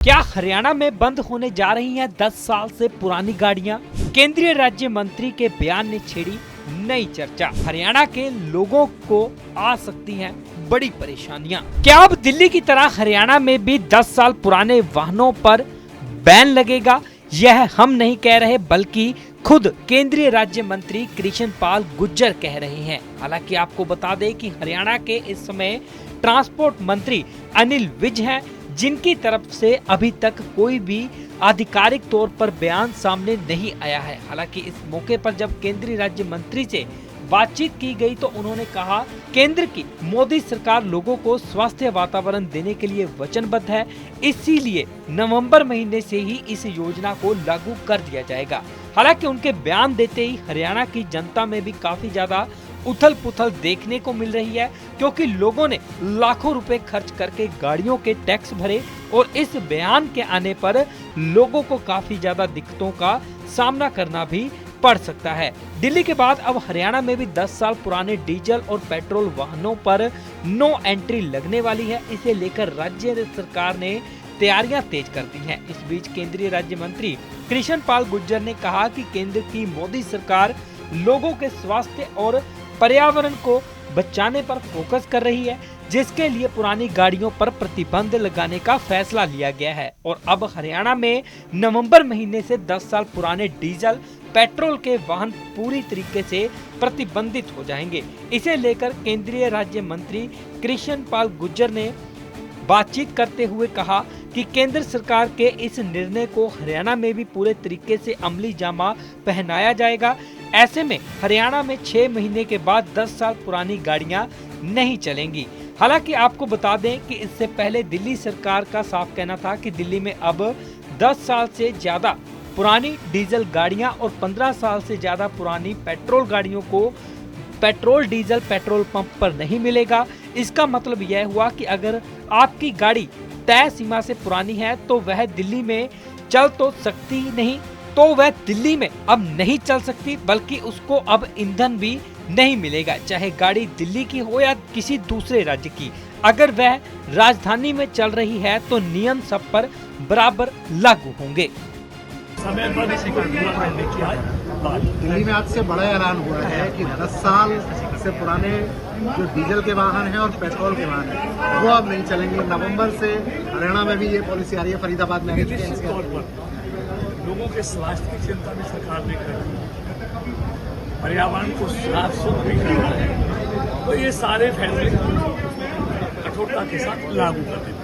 क्या हरियाणा में बंद होने जा रही हैं 10 साल से पुरानी गाड़ियां? केंद्रीय राज्य मंत्री के बयान ने छेड़ी नई चर्चा। हरियाणा के लोगों को आ सकती हैं बड़ी परेशानियां। क्या अब दिल्ली की तरह हरियाणा में भी 10 साल पुराने वाहनों पर बैन लगेगा? यह हम नहीं कह रहे बल्कि खुद केंद्रीय राज्य मंत्री कृष्ण पाल गुर्जर कह रहे हैं। हालांकि आपको बता दें कि हरियाणा के इस समय ट्रांसपोर्ट मंत्री अनिल विज हैं, जिनकी तरफ से अभी तक कोई भी आधिकारिक तौर पर बयान सामने नहीं आया है। हालांकि इस मौके पर जब केंद्रीय राज्य मंत्री से बातचीत की गई तो उन्होंने कहा केंद्र की मोदी सरकार लोगों को स्वास्थ्य वातावरण देने के लिए वचनबद्ध है, इसीलिए नवंबर महीने से ही इस योजना को लागू कर दिया जाएगा। हालांकि उनके बयान देते ही हरियाणा की जनता में भी काफी ज्यादा उथल पुथल देखने को मिल रही है, क्योंकि लोगों ने लाखों रुपए खर्च करके गाड़ियों के टैक्स भरे और इस बयान के आने पर लोगों को काफी ज्यादा दिक्कतों का सामना करना भी पड़ सकता है। दिल्ली के बाद अब हरियाणा में भी 10 साल पुराने डीजल और पेट्रोल वाहनों पर नो एंट्री लगने वाली है। इसे लेकर राज्य सरकार ने तैयारियां तेज कर दी हैं। इस बीच केंद्रीय राज्य मंत्री कृष्ण पाल गुर्जर ने कहा कि केंद्र की मोदी सरकार लोगों के स्वास्थ्य और पर्यावरण को बचाने पर फोकस कर रही है, जिसके लिए पुरानी गाड़ियों पर प्रतिबंध लगाने का फैसला लिया गया है। और अब हरियाणा में नवंबर महीने से 10 साल पुराने डीजल पेट्रोल के वाहन पूरी तरीके से प्रतिबंधित हो जाएंगे। इसे लेकर केंद्रीय राज्य मंत्री कृष्ण पाल गुर्जर ने बातचीत करते हुए कहा कि केंद्र सरकार के इस निर्णय को हरियाणा में भी पूरे तरीके से अमली जामा पहनाया जाएगा। ऐसे में हरियाणा में 6 महीने के बाद 10 साल पुरानी गाड़ियां नहीं चलेंगी। हालांकि आपको बता दें कि इससे पहले दिल्ली सरकार का साफ कहना था कि दिल्ली में अब 10 साल से ज्यादा पुरानी डीजल गाड़ियां और 15 साल से ज्यादा पुरानी पेट्रोल गाड़ियों को पेट्रोल डीजल पेट्रोल पंप पर नहीं मिलेगा। इसका मतलब यह हुआ कि अगर आपकी गाड़ी तय सीमा से पुरानी है तो वह दिल्ली में चल तो सकती नहीं, तो वह दिल्ली में अब नहीं चल सकती, बल्कि उसको अब ईंधन भी नहीं मिलेगा, चाहे गाड़ी दिल्ली की हो या किसी दूसरे राज्य की। अगर वह राजधानी में चल रही है तो नियम सब पर बराबर लागू होंगे। समय पर दिल्ली में आज से बड़ा ऐलान हुआ है कि 10 साल से पुराने जो डीजल के वाहन हैं और पेट्रोल के वाहन हैं वो अब नहीं चलेंगे। नवंबर से हरियाणा में भी ये पॉलिसी आ रही है। फरीदाबाद में निश्चित तौर पर लोगों के स्वास्थ्य की चिंता भी सरकार ने कर दी, पर्यावरण को साफ सुथरा भी करना है, तो ये सारे फैसले कठोरता के साथ लागू कर देते हैं।